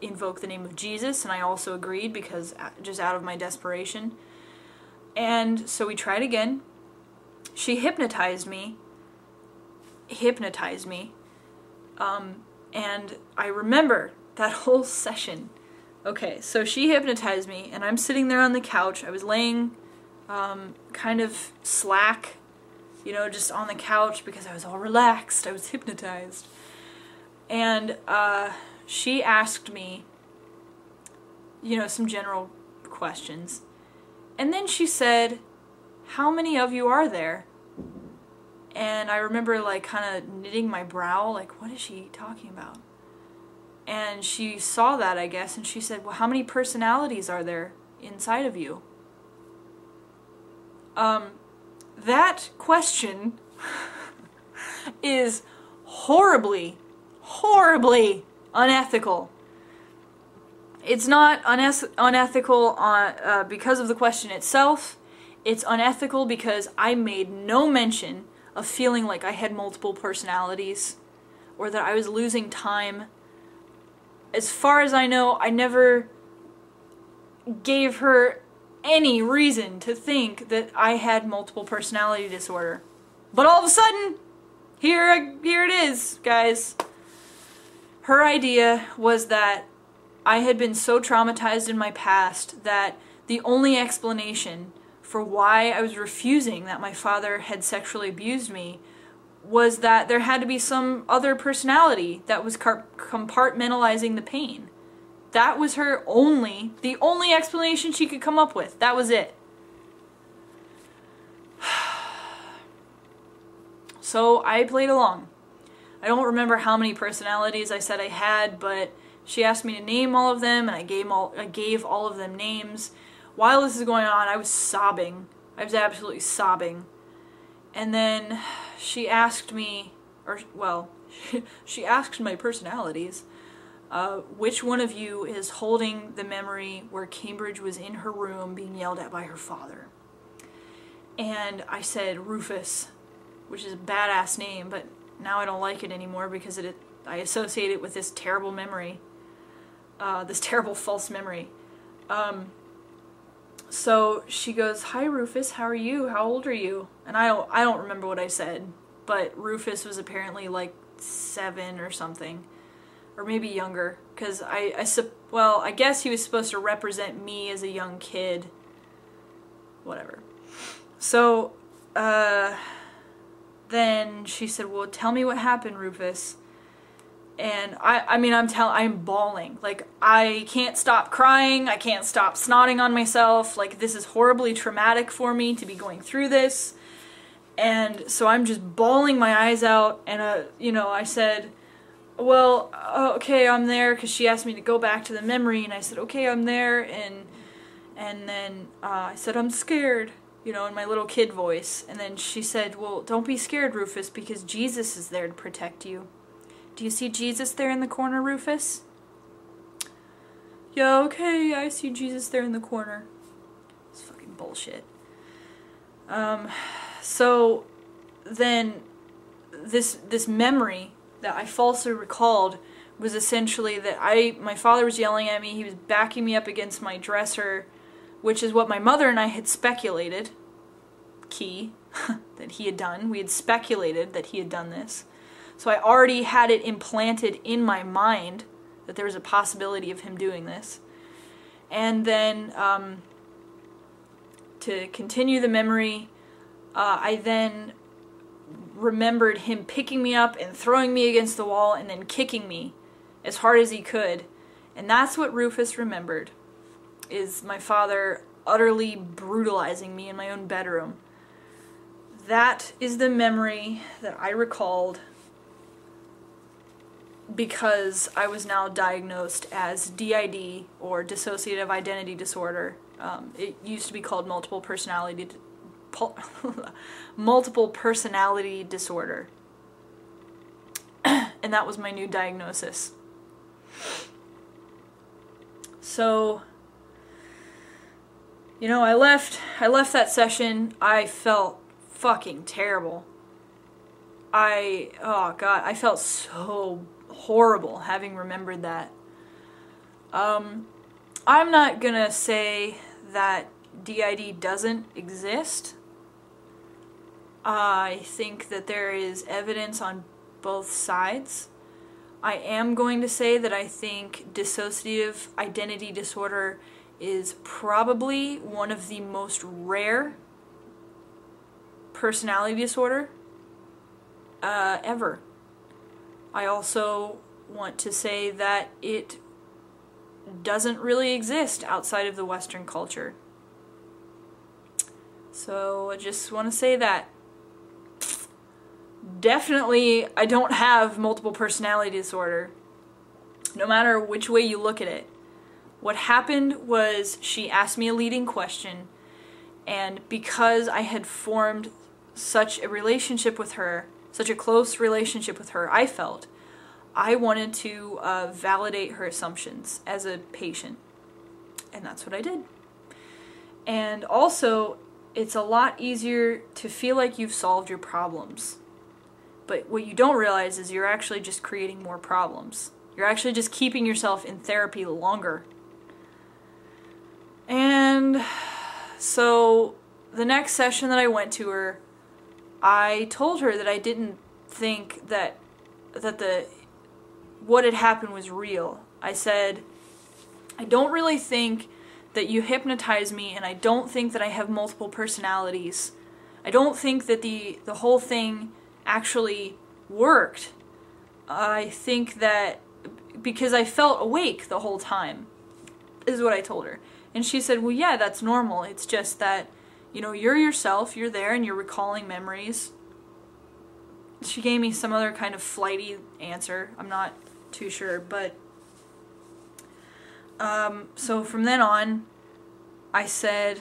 invoke the name of Jesus, and I also agreed because just out of my desperation. And so we tried again. She hypnotized me. And I remember that whole session. Okay, so she hypnotized me, and I'm sitting there on the couch. I was laying kind of slack, you know, just on the couch because I was all relaxed. I was hypnotized. And she asked me, you know, some general questions. And then she said, "How many of you are there?" And I remember like kind of knitting my brow, like, what is she talking about? And she saw that, I guess, and she said, "Well, how many personalities are there inside of you?" That question is horribly unethical. It's not unethical because of the question itself. It's unethical because I made no mention of feeling like I had multiple personalities or that I was losing time. As far as I know, I never gave her any reason to think that I had multiple personality disorder. But all of a sudden, here it is, guys. Her idea was that I had been so traumatized in my past that the only explanation for why I was refusing that my father had sexually abused me was that there had to be some other personality that was compartmentalizing the pain. That was the only explanation she could come up with. That was it. So I played along. I don't remember how many personalities I said I had, but she asked me to name all of them, and I gave all of them names. While this is going on, I was sobbing. I was absolutely sobbing. And then she asked me, she asked my personalities, which one of you is holding the memory where Cambridge was in her room being yelled at by her father? And I said Rufus, which is a badass name, but now I don't like it anymore because I associate it with this terrible memory, this terrible false memory. So she goes, "Hi Rufus, how are you? How old are you?" And I don't remember what I said, but Rufus was apparently like 7 or something, or maybe younger, because I guess he was supposed to represent me as a young kid. Whatever. So then she said, "Well, tell me what happened, Rufus." And I'm bawling. Like, I can't stop crying. I can't stop snotting on myself. Like, this is horribly traumatic for me to be going through this. And so I'm just bawling my eyes out. And, I said, "Well, okay, I'm there," because she asked me to go back to the memory. And I said, "Okay, I'm there." And then I said, "I'm scared," in my little kid voice. And then she said, "Well, don't be scared, Rufus, because Jesus is there to protect you. Do you see Jesus there in the corner, Rufus?" "Yeah, okay, I see Jesus there in the corner." It's fucking bullshit. So then this memory that I falsely recalled was essentially that my father was yelling at me. He was backing me up against my dresser, which is what my mother and I had speculated, that he had done. We had speculated that he had done this. So I already had it implanted in my mind that there was a possibility of him doing this. And then, to continue the memory, I then remembered him picking me up and throwing me against the wall and then kicking me as hard as he could. And that's what Rufus remembered, is my father utterly brutalizing me in my own bedroom. That is the memory that I recalled because I was now diagnosed as DID, or dissociative identity disorder. It used to be called multiple personality disorder. And that was my new diagnosis. So, I left that session. I felt fucking terrible. I felt so horrible having remembered that. I'm not gonna say that DID doesn't exist. I think that there is evidence on both sides. I am going to say that I think dissociative identity disorder is probably one of the most rare personality disorder ever. I also want to say that it doesn't really exist outside of the Western culture. So I just want to say that. Definitely, I don't have multiple personality disorder, no matter which way you look at it. What happened was she asked me a leading question, and because I had formed such a relationship with her, such a close relationship with her, I felt, I wanted to validate her assumptions as a patient. And that's what I did. And also, it's a lot easier to feel like you've solved your problems. But what you don't realize is you're actually just creating more problems. You're actually just keeping yourself in therapy longer. And so the next session that I went to her, I told her that I didn't think that what had happened was real. I said, I don't really think that you hypnotize me, and I don't think that I have multiple personalities. I don't think that the whole thing actually worked. I think that because I felt awake the whole time, is what I told her. And she said, well, yeah, that's normal. It's just that, you know, you're yourself, you're there, and you're recalling memories. She gave me some other kind of flighty answer. I'm not too sure, but so from then on, I said,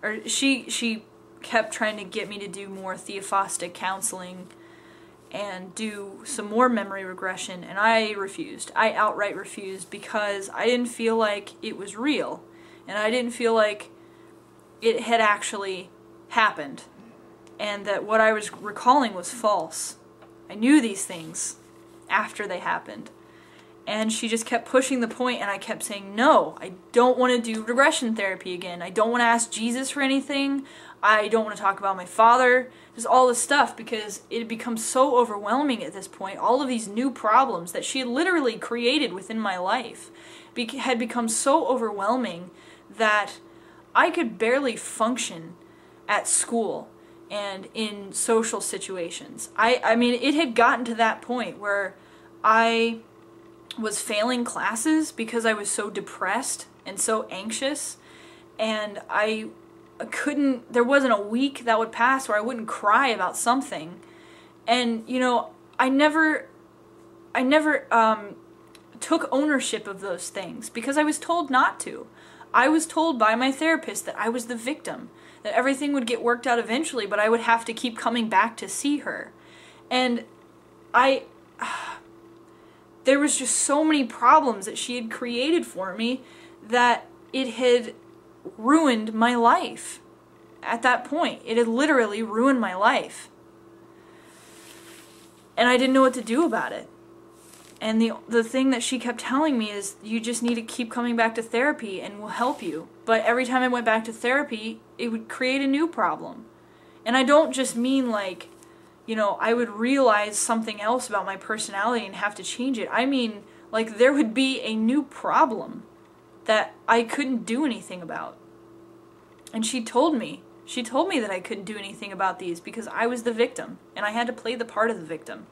or she kept trying to get me to do more theophostic counseling and do some more memory regression, and I refused. I outright refused because I didn't feel like it was real, and I didn't feel like it had actually happened, and that what I was recalling was false. I knew these things after they happened. And she just kept pushing the point, and I kept saying, no, I don't want to do regression therapy again. I don't want to ask Jesus for anything. I don't want to talk about my father. Just all this stuff, because it had become so overwhelming at this point. All of these new problems that she had literally created within my life had become so overwhelming that I could barely function at school and in social situations. I mean, it had gotten to that point where I was failing classes because I was so depressed and so anxious, and I couldn't, there wasn't a week that would pass where I wouldn't cry about something. And, you know, I never took ownership of those things because I was told not to. I was told by my therapist that I was the victim, that everything would get worked out eventually, but I would have to keep coming back to see her. And there was just so many problems that she had created for me that it had ruined my life. At that point, it had literally ruined my life. And I didn't know what to do about it. And the thing that she kept telling me is, you just need to keep coming back to therapy and we'll help you. But every time I went back to therapy, it would create a new problem. And I don't just mean like, you know, I would realize something else about my personality and have to change it. I mean, like, there would be a new problem that I couldn't do anything about. And she told me that I couldn't do anything about these because I was the victim, and I had to play the part of the victim.